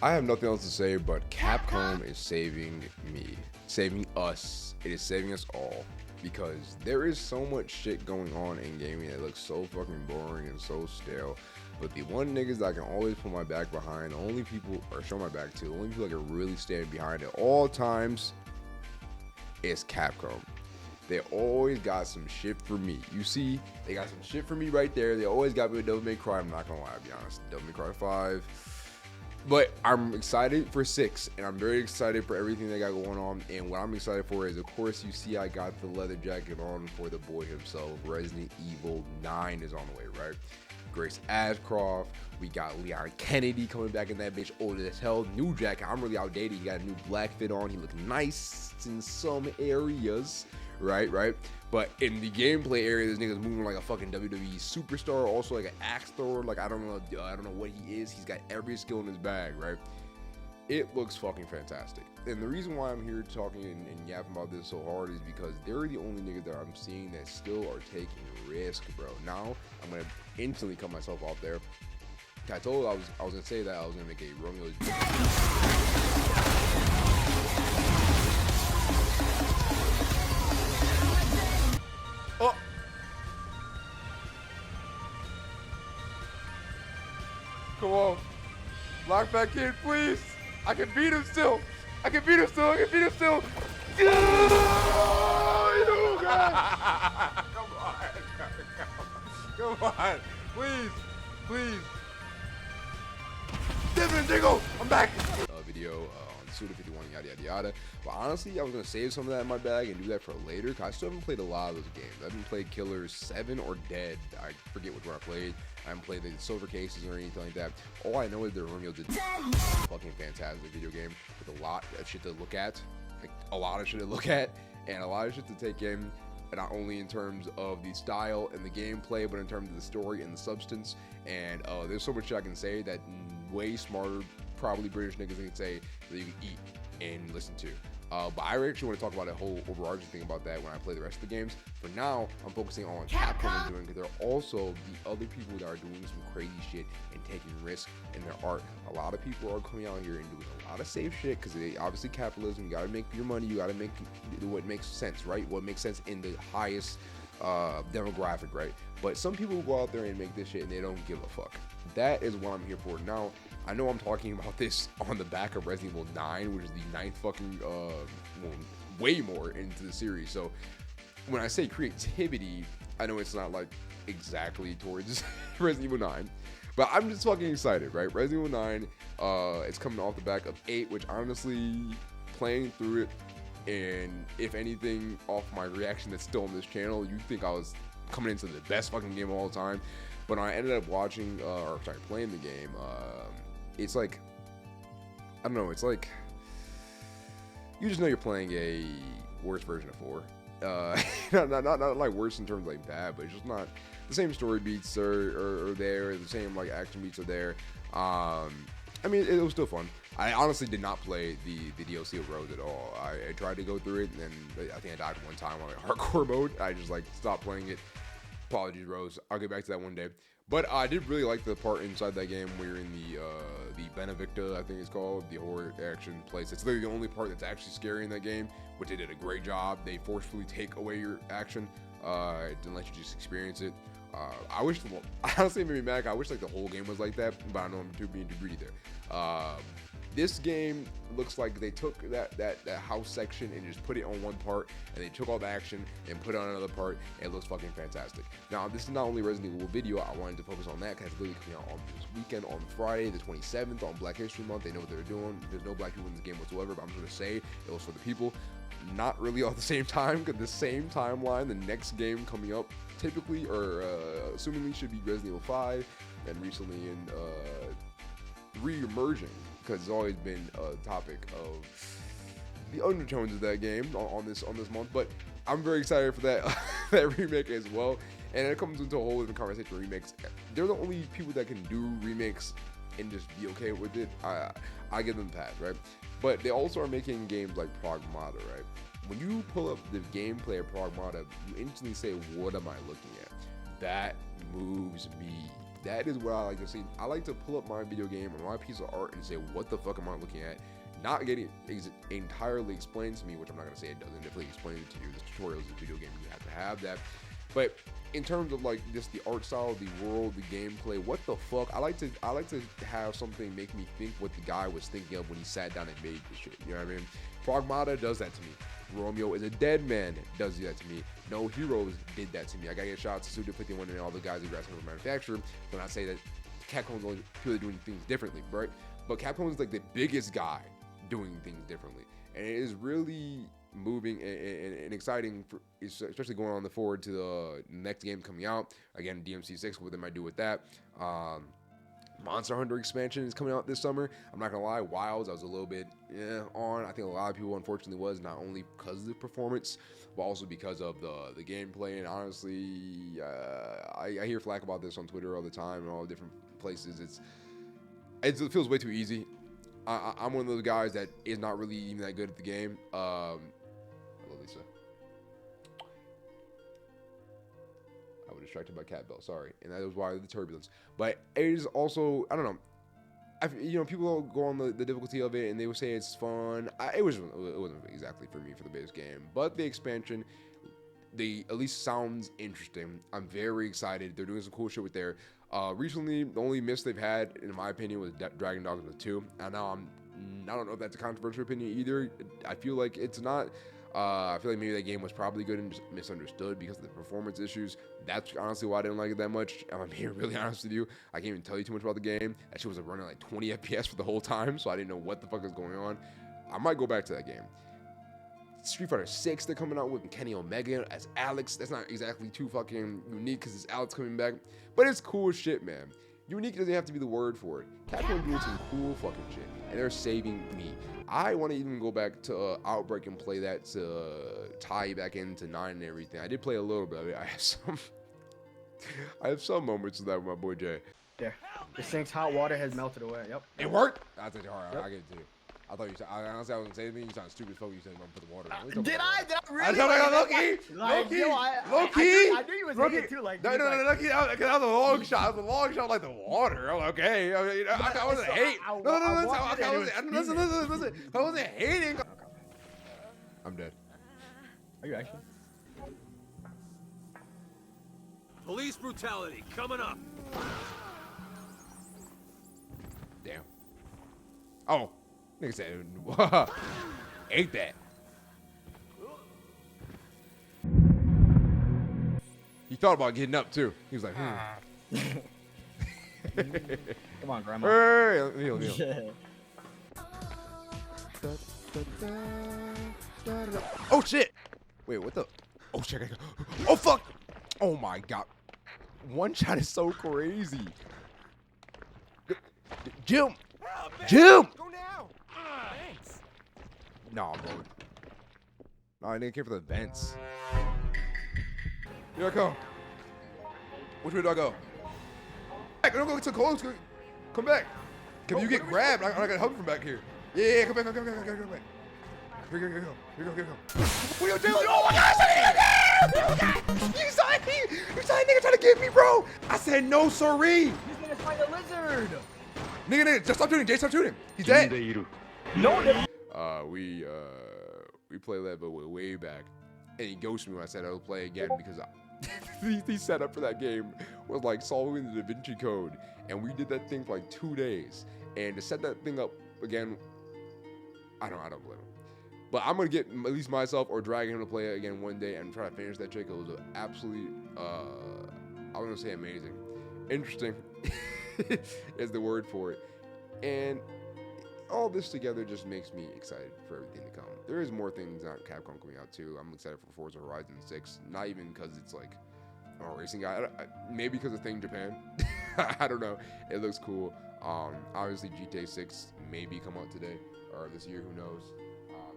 I have nothing else to say, but Capcom is saving me, saving us. It is saving us all, because there is so much shit going on in gaming that looks so fucking boring and so stale. But the one niggas that I can always put my back behind, the only people, or show my back to, the only people that can really stand behind at all times is Capcom. They always got some shit for me. You see, they got some shit for me right there. They always got me with Devil May Cry. I'm not gonna lie, to be honest. Devil May Cry 5. But I'm excited for 6, and I'm very excited for everything they got going on. And what I'm excited for is, of course, you see I got the leather jacket on for the boy himself. Resident Evil 9 is on the way, right? Grace Ashcroft. We got Leon Kennedy coming back in that bitch, old as hell. New jacket. I'm really outdated. He got a new black fit on. He looked nice in some areas, right? But in the gameplay area, this nigga's moving like a fucking WWE superstar. Also like an axe thrower. Like I don't know what he is. He's got every skill in his bag, right? It looks fucking fantastic. And the reason why I'm here talking and yapping about this so hard is because they're the only niggas that I'm seeing that still are taking risk, bro. Now I'm gonna instantly cut myself off there. I told I was gonna say that I was gonna make a Romeo. Oh. Come on. Lock back in, please. I can beat him still. I can beat him still. Oh, God. Come on. Please. Deadman, Dingo, I'm back. Video on Suda 51, yada yada. But honestly, I was gonna save some of that in my bag and do that for later, because I still haven't played a lot of those games. I haven't played Killers 7 or Dead. I forget which one I played. I haven't played the Silver Cases or anything like that. All I know is that Romeo did fucking fantastic video game with a lot of shit to look at, and a lot of shit to take in. Not only in terms of the style and the gameplay, but in terms of the story and the substance. And there's so much I can say that way smarter, probably British niggas can say that you can eat and listen to. But I actually want to talk about a whole overarching thing about that when I play the rest of the games. For now, I'm focusing on what Capcom is doing, because they're also the other people that are doing some crazy shit and taking risks in their art. A lot of people are coming out here and doing a lot of safe shit, because obviously capitalism, you gotta make your money, you gotta make what makes sense, right? What makes sense in the highest demographic, right? But some people go out there and make this shit and they don't give a fuck. That is what I'm here for. Now, I know I'm talking about this on the back of Resident Evil 9, which is the 9th fucking, way more into the series. So when I say creativity, I know it's not like exactly towards Resident Evil 9, but I'm just fucking excited, right? Resident Evil 9, it's coming off the back of 8, which honestly, playing through it, and if anything, off my reaction that's still on this channel, you think I was coming into the best fucking game of all time. But I ended up watching, playing the game, it's like, I don't know, it's like, you just know you're playing a worse version of 4. Not like worse in terms of like bad, but it's just not, the same story beats are there, the same like action beats are there. I mean, it was still fun. I honestly did not play the DLC of Rose at all. I tried to go through it, and I think I died one time on like hardcore mode. I just like stopped playing it. Apologies, Rose. I'll get back to that one day. But I did really like the part inside that game where you're in the Benevicta, I think it's called, the horror action place. It's literally the only part that's actually scary in that game, which they did a great job. They forcefully take away your action. It didn't let you just experience it. I wish, well, honestly, it made me mad. I wish like the whole game was like that, but I know I'm being too greedy there. This game looks like they took that house section and just put it on one part, and they took all the action and put it on another part, and it looks fucking fantastic. Now, this is not only Resident Evil video. I wanted to focus on that because it's literally coming out on this weekend, on Friday, the 27th, on Black History Month. They know what they're doing. There's no black people in this game whatsoever, but I'm just going to say it was for the people. Not really all at the same time, because the same timeline, the next game coming up typically, or assumingly, should be Resident Evil 5, and recently in re-emerging, because it's always been a topic of the undertones of that game on this month. But I'm very excited for that that remake as well, and it comes into a whole different conversation. Remakes, they're the only people that can do remakes and just be okay with it. I give them a pass, right? But they also are making games like Pragmata, right? When you pull up the gameplay of Pragmata, you instantly say, what am I looking at? That moves me. That is what I like to see. I like to pull up my video game or my piece of art and say, what the fuck am I looking at? Not getting it entirely explained to me, which I'm not going to say it doesn't definitely explain it to you. This tutorial is a video game, you have to have that. But in terms of like just the art style, the world, the gameplay, what the fuck? I like to have something make me think what the guy was thinking of when he sat down and made this shit. You know what I mean? Dogma does that to me. Romeo is a Deadman does that to me. No Heroes did that to me. I gotta get shout out to Studio 51 and all the guys who grasped the manufacturer. When I say that Capcom's only purely doing things differently, right? But Capcom is like the biggest guy doing things differently, and it is really moving and exciting, for, especially going on the forward to the next game coming out. Again, DMC6, what they might do with that. Monster Hunter expansion is coming out this summer. I'm not gonna lie, Wilds I was a little bit on. I think a lot of people unfortunately was, not only because of the performance, but also because of the gameplay. And honestly, I hear flack about this on Twitter all the time and all different places. It feels way too easy. I'm one of those guys that is not really even that good at the game. Hello, Lisa. I was distracted by Cat Bell, sorry, and that was why the turbulence. But it is also, I don't know. People go on the difficulty of it, and they would say it's fun. It wasn't exactly for me for the base game, but the expansion, at least sounds interesting. I'm very excited. They're doing some cool shit with there. Recently, the only miss they've had, in my opinion, was Dragon Dogma 2. And now I don't know if that's a controversial opinion either. I feel like it's not. I feel like maybe that game was probably good and just misunderstood because of the performance issues. That's honestly why I didn't like it that much. I'm being really honest with you. I can't even tell you too much about the game. That shit was running like 20 FPS for the whole time, so I didn't know what the fuck is going on. I might go back to that game. Street Fighter 6 they're coming out with Kenny Omega as Alex. That's not exactly too fucking unique because it's Alex coming back, but it's cool as shit, man. Unique doesn't have to be the word for it. Capcom doing some cool fucking shit, and they're saving me. I want to even go back to Outbreak and play that to tie back into 9 and everything. I did play a little bit of it. I have some moments of that with my boy Jay. There. The sink's hot water has melted away. Yep. It worked? That's it. All right, I get it too. I thought you said, honestly, I wasn't saying anything. You sound stupid as fuck. You said I'm gonna put the water on. Did I really? I told you, low-key. I knew you was thinking too. Like, no, low-key. That was a long shot. It was a long shot like the water. I'm like, okay. I wasn't hating. Listen. I wasn't hating. I'm dead. Are you actually? Police brutality coming up. Damn. Oh. Nigga said, ate that. He thought about getting up too. He was like, Come on, Grandma. Hey, kneel. Oh shit! Wait, what the? Oh shit! Oh fuck! Oh my god! One shot is so crazy. Jim! Jim! Go now. Thanks. No, bro. No, I didn't care for the vents. Here I come. Which way do I go? Back. Don't go too close. Come back. If you get grabbed, I gotta help you from back here. Yeah, come back. Come back. Here you go. What are you doing? Oh my gosh! You saw that nigga trying to get me, bro. I said no, sorry. He's gonna find a lizard. Nigga, just stop shooting. Jay, stop shooting. He's dead. No. We played that, but way back, and he ghosted me when I said I would play again because the setup for that game was like solving the Da Vinci Code, and we did that thing for like 2 days. And to set that thing up again, I don't blame him. But I'm gonna get at least myself or drag him to play it again one day and try to finish that trick. It was absolutely, I was gonna say amazing, interesting. Is the word for it. And all this together just makes me excited for everything to come. There is more things on Capcom coming out too. I'm excited for Forza Horizon 6. Not even because it's like I'm a racing guy. Maybe because of Thing Japan. I don't know. It looks cool. Obviously GTA 6 maybe come out today or this year. Who knows?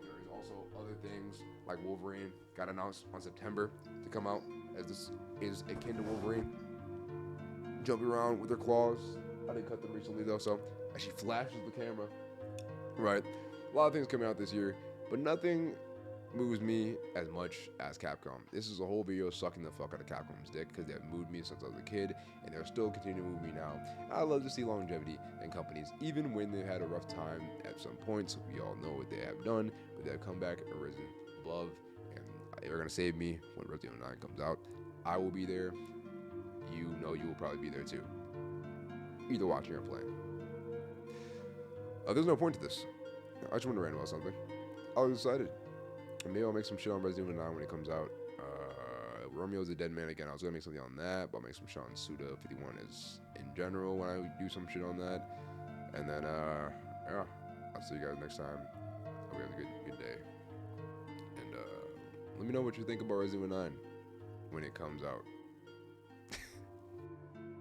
There is also other things like Wolverine got announced on September to come out, as this is akin to Wolverine. Jumping around with her claws. I didn't cut them recently though, so she flashes the camera. Right. A lot of things coming out this year, but nothing moves me as much as Capcom. This is a whole video sucking the fuck out of Capcom's dick because they have moved me since I was a kid, and they're still continuing to move me now. I love to see longevity in companies, even when they've had a rough time at some points. We all know what they have done, but they have come back and risen above, and they're gonna save me when Resident Evil 9 comes out. I will be there. You know you will probably be there too, either watching or playing. There's no point to this. I just want to rant about something. I was excited. Maybe I'll make some shit on Resident Evil 9 when it comes out. Romeo's a Deadman again. I was gonna make something on that, but I'll make some shit on Suda 51 is in general when I do some shit on that. And then yeah, I'll see you guys next time. Hope you guys have a good day. And let me know what you think about Resident Evil 9 when it comes out.